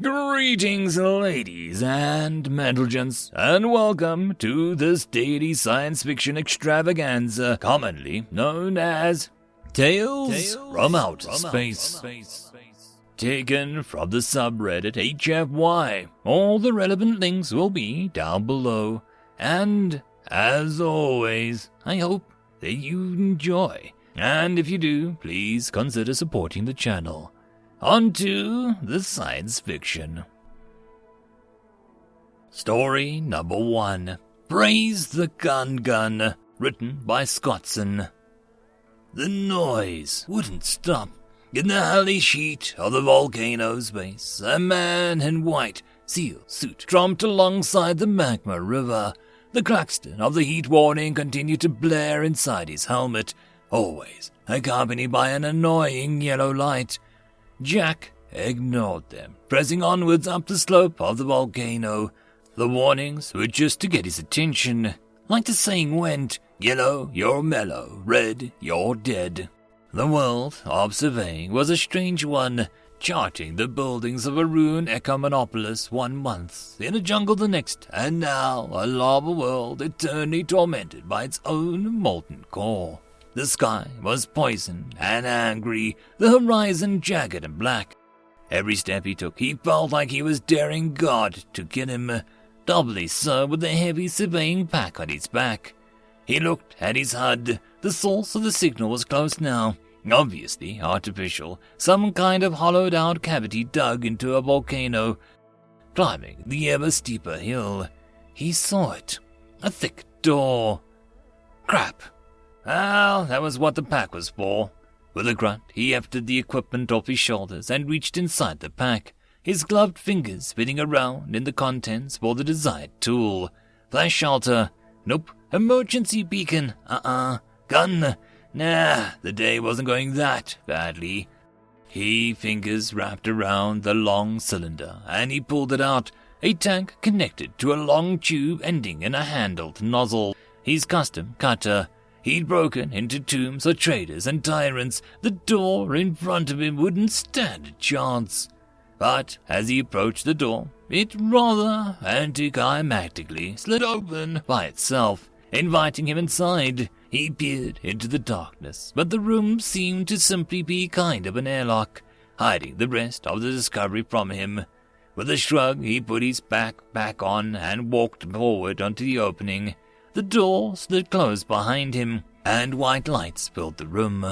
Greetings, ladies and gents, and welcome to this daily science fiction extravaganza, commonly known as Tales from Outer Space. Taken from the subreddit HFY. All the relevant links will be down below. And, as always, I hope that you enjoy. And if you do, please consider supporting the channel. On to the science fiction. Story number 1. Praise the Gun, written by Scotscin. The noise wouldn't stop. In the hellish heat of the volcano's base, a man in white seal suit tromped alongside the magma river. The klaxon of the heat warning continued to blare inside his helmet, always accompanied by an annoying yellow light. Jack ignored them, pressing onwards up the slope of the volcano. The warnings were just to get his attention. Like the saying went, yellow, you're mellow, red, you're dead. The world of surveying was a strange one, charting the buildings of a ruined Ecomonopolis 1 month, in a jungle the next, and now a lava world eternally tormented by its own molten core. The sky was poisoned and angry, the horizon jagged and black. Every step he took, he felt like he was daring God to kill him, doubly so with the heavy surveying pack on his back. He looked at his HUD. The source of the signal was close now, obviously artificial, some kind of hollowed-out cavity dug into a volcano. Climbing the ever-steeper hill, he saw it, a thick door. Crap! Well, that was what the pack was for. With a grunt, he hefted the equipment off his shoulders and reached inside the pack, his gloved fingers fitting around in the contents for the desired tool. Flash shelter. Nope. Emergency beacon. Gun. Nah, the day wasn't going that badly. His fingers wrapped around the long cylinder, and he pulled it out. A tank connected to a long tube ending in a handled nozzle. His custom cutter. He'd broken into tombs of traitors and tyrants. The door in front of him wouldn't stand a chance. But as he approached the door, it rather anticlimactically slid open by itself, inviting him inside. He peered into the darkness, but the room seemed to simply be kind of an airlock, hiding the rest of the discovery from him. With a shrug, he put his back on and walked forward onto the opening. The door slid closed behind him, and white lights filled the room.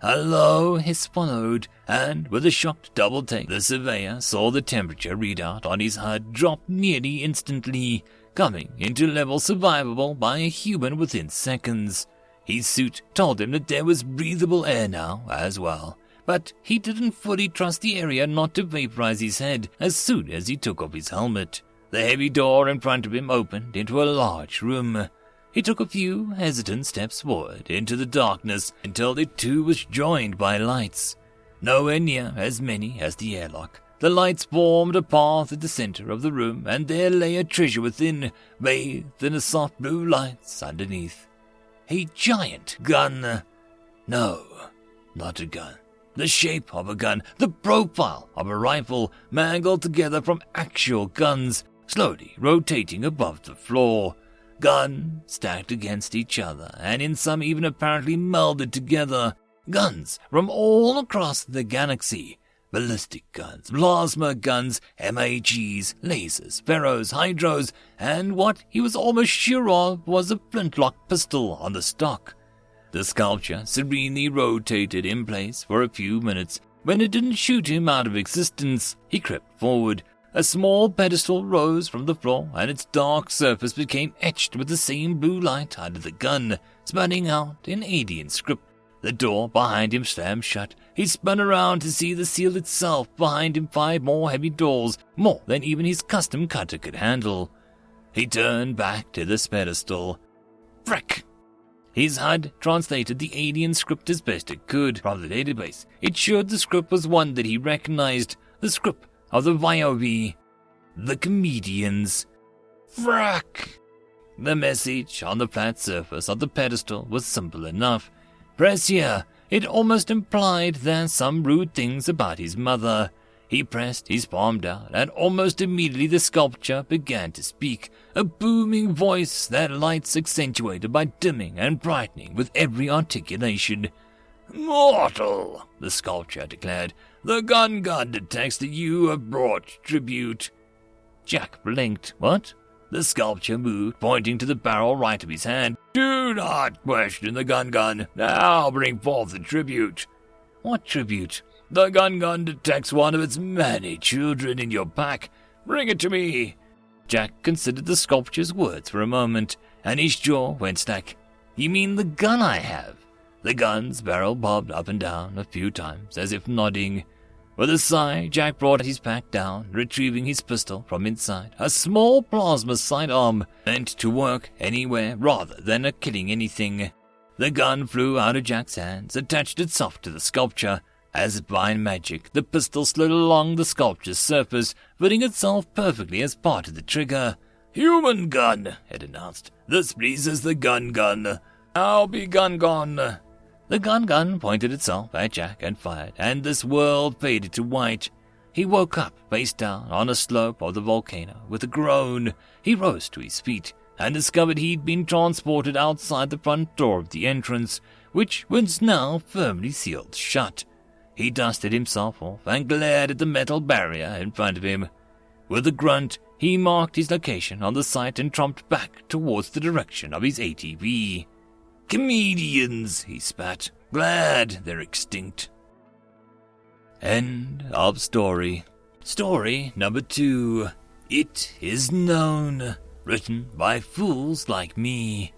A low hiss followed, and with a shocked double take, the surveyor saw the temperature readout on his HUD drop nearly instantly, coming into level survivable by a human within seconds. His suit told him that there was breathable air now as well, but he didn't fully trust the area not to vaporize his head as soon as he took off his helmet. The heavy door in front of him opened into a large room. He took a few hesitant steps forward into the darkness until it too was joined by lights. Nowhere near as many as the airlock. The lights formed a path at the center of the room, and there lay a treasure within, bathed in the soft blue lights underneath. A giant gun. No, not a gun. The shape of a gun, the profile of a rifle, mangled together from actual guns, slowly rotating above the floor. Guns stacked against each other, and in some even apparently melded together. Guns from all across the galaxy. Ballistic guns, plasma guns, MAGs, lasers, ferros, hydros, and what he was almost sure of was a flintlock pistol on the stock. The sculpture serenely rotated in place for a few minutes. When it didn't shoot him out of existence, he crept forward. A small pedestal rose from the floor, and its dark surface became etched with the same blue light under the gun, spouting out in alien script. The door behind him slammed shut. He spun around to see the seal itself. Behind him 5 more heavy doors, more than even his custom cutter could handle. He turned back to the pedestal. Frick! His HUD translated the alien script as best it could from the database. It showed the script was one that he recognized, the script of the YOB, the comedians. Frack! The message on the flat surface of the pedestal was simple enough. Press here. It almost implied there some rude things about his mother. He pressed his palm down, and almost immediately the sculpture began to speak, a booming voice that lights accentuated by dimming and brightening with every articulation. "Mortal," the sculpture declared, "the gun detects that you have brought tribute." Jack blinked. "What?" The sculpture moved, pointing to the barrel right of his hand. "Do not question the gun. Now bring forth the tribute." "What tribute?" "The gun detects one of its many children in your pack. Bring it to me." Jack considered the sculpture's words for a moment, and his jaw went slack. "You mean the gun I have?" The gun's barrel bobbed up and down a few times, as if nodding. With a sigh, Jack brought his pack down, retrieving his pistol from inside, a small plasma sidearm meant to work anywhere rather than killing anything. The gun flew out of Jack's hands, attached itself to the sculpture. As by magic, the pistol slid along the sculpture's surface, fitting itself perfectly as part of the trigger. "Human gun," it announced. "This pleases the gun. I'll be gun gone." The gun pointed itself at Jack and fired, and this world faded to white. He woke up, face down, on a slope of the volcano. With a groan, he rose to his feet, and discovered he'd been transported outside the front door of the entrance, which was now firmly sealed shut. He dusted himself off and glared at the metal barrier in front of him. With a grunt, he marked his location on the site and tromped back towards the direction of his ATV. "Comedians," he spat. "Glad they're extinct." End of story. Story number 2. It is known. Written by fools like me.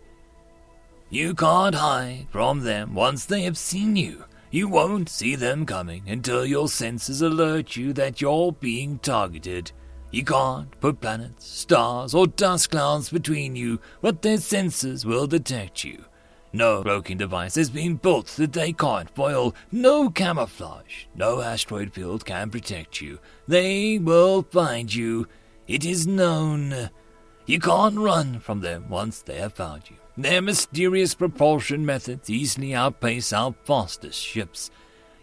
You can't hide from them once they have seen you. You won't see them coming until your senses alert you that you're being targeted. You can't put planets, stars, or dust clouds between you, but their sensors will detect you. No cloaking device has been built that they can't foil. No camouflage, no asteroid field can protect you. They will find you. It is known. You can't run from them once they have found you. Their mysterious propulsion methods easily outpace our fastest ships.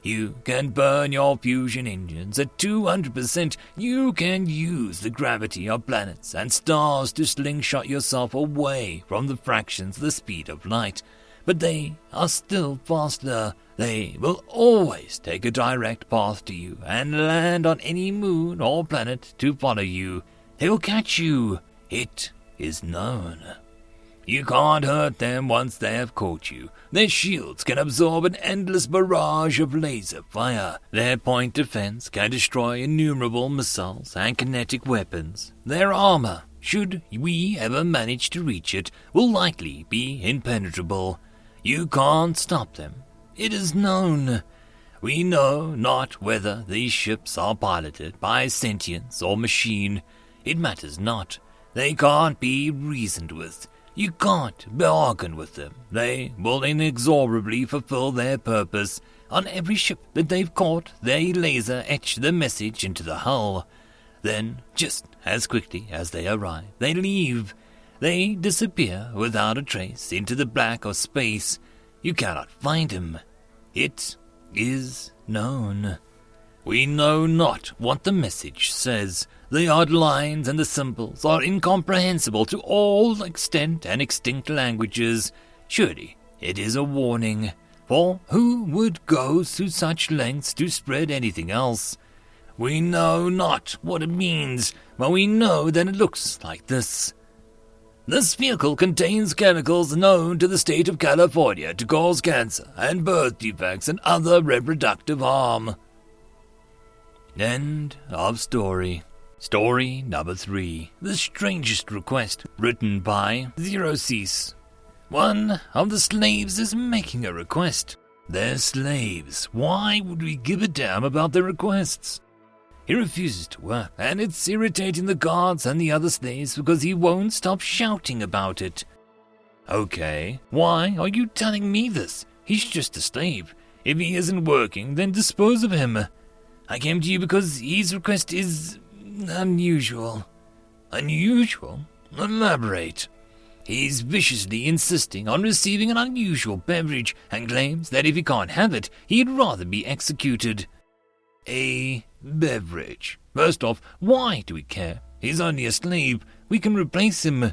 You can burn your fusion engines at 200%. You can use the gravity of planets and stars to slingshot yourself away from the fractions of the speed of light. But they are still faster. They will always take a direct path to you and land on any moon or planet to follow you. They will catch you. It is known. You can't hurt them once they have caught you. Their shields can absorb an endless barrage of laser fire. Their point defense can destroy innumerable missiles and kinetic weapons. Their armor, should we ever manage to reach it, will likely be impenetrable. You can't stop them. It is known. We know not whether these ships are piloted by sentience or machine. It matters not. They can't be reasoned with. You can't bargain with them. They will inexorably fulfill their purpose. On every ship that they've caught, they laser etch the message into the hull. Then, just as quickly as they arrive, they leave. They disappear without a trace into the black of space. You cannot find them. It is known. We know not what the message says. The odd lines and the symbols are incomprehensible to all extant and extinct languages. Surely it is a warning, for who would go to such lengths to spread anything else? We know not what it means, but we know that it looks like this. This vehicle contains chemicals known to the state of California to cause cancer and birth defects and other reproductive harm. End of story. Story number 3. The Strangest Request, written by Xerosese. One of the slaves is making a request. They're slaves. Why would we give a damn about their requests? He refuses to work, and it's irritating the guards and the other slaves because he won't stop shouting about it. Okay, why are you telling me this? He's just a slave. If he isn't working, then dispose of him. I came to you because his request is unusual. Unusual? Elaborate. He's viciously insisting on receiving an unusual beverage and claims that if he can't have it, he'd rather be executed. a beverage. First off, why do we care? He's only a slave. We can replace him.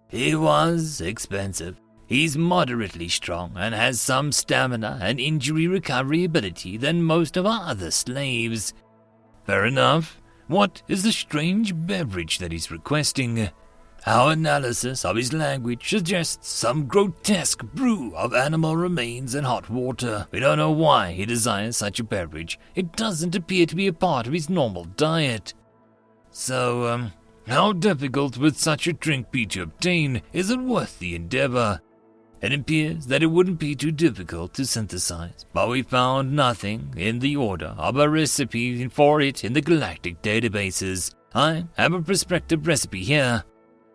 He was expensive. He's moderately strong and has some stamina and injury recovery ability than most of our other slaves. Fair enough. What is the strange beverage that he's requesting? Our analysis of his language suggests some grotesque brew of animal remains and hot water. We don't know why he desires such a beverage. It doesn't appear to be a part of his normal diet. So, how difficult would such a drink be to obtain? Is it worth the endeavor? It appears that it wouldn't be too difficult to synthesize, but we found nothing in the order of a recipe for it in the galactic databases. I have a prospective recipe here.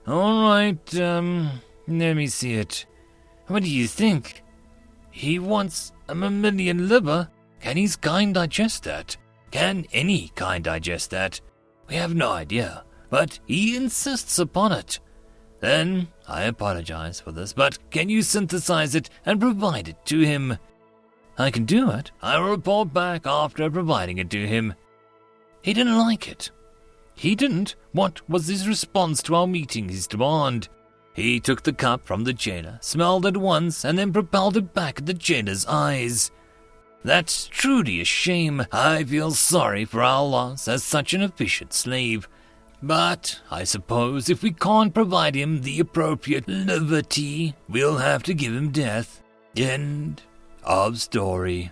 Alright, let me see it. What do you think? He wants a mammalian liver. Can his kind digest that? Can any kind digest that? We have no idea, but he insists upon it. Then, I apologize for this, but can you synthesize it and provide it to him? I can do it. I will report back after providing it to him. He didn't like it. He didn't. What was his response to our meeting, his demand? He took the cup from the jailer, smelled it once, and then propelled it back at the jailer's eyes. That's truly a shame. I feel sorry for our loss as such an efficient slave. But I suppose if we can't provide him the appropriate liberty, we'll have to give him death. End of story.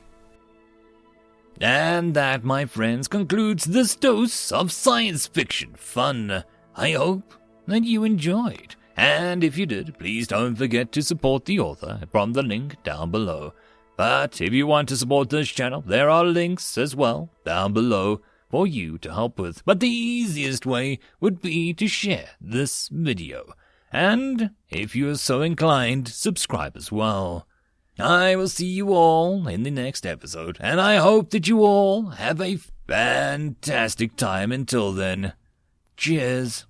And that, my friends, concludes this dose of science fiction fun. I hope that you enjoyed. And if you did, please don't forget to support the author from the link down below. But if you want to support this channel, there are links as well down below for you to help with. But the easiest way would be to share this video. And if you are so inclined, subscribe as well. I will see you all in the next episode, and I hope that you all have a fantastic time until then. Cheers.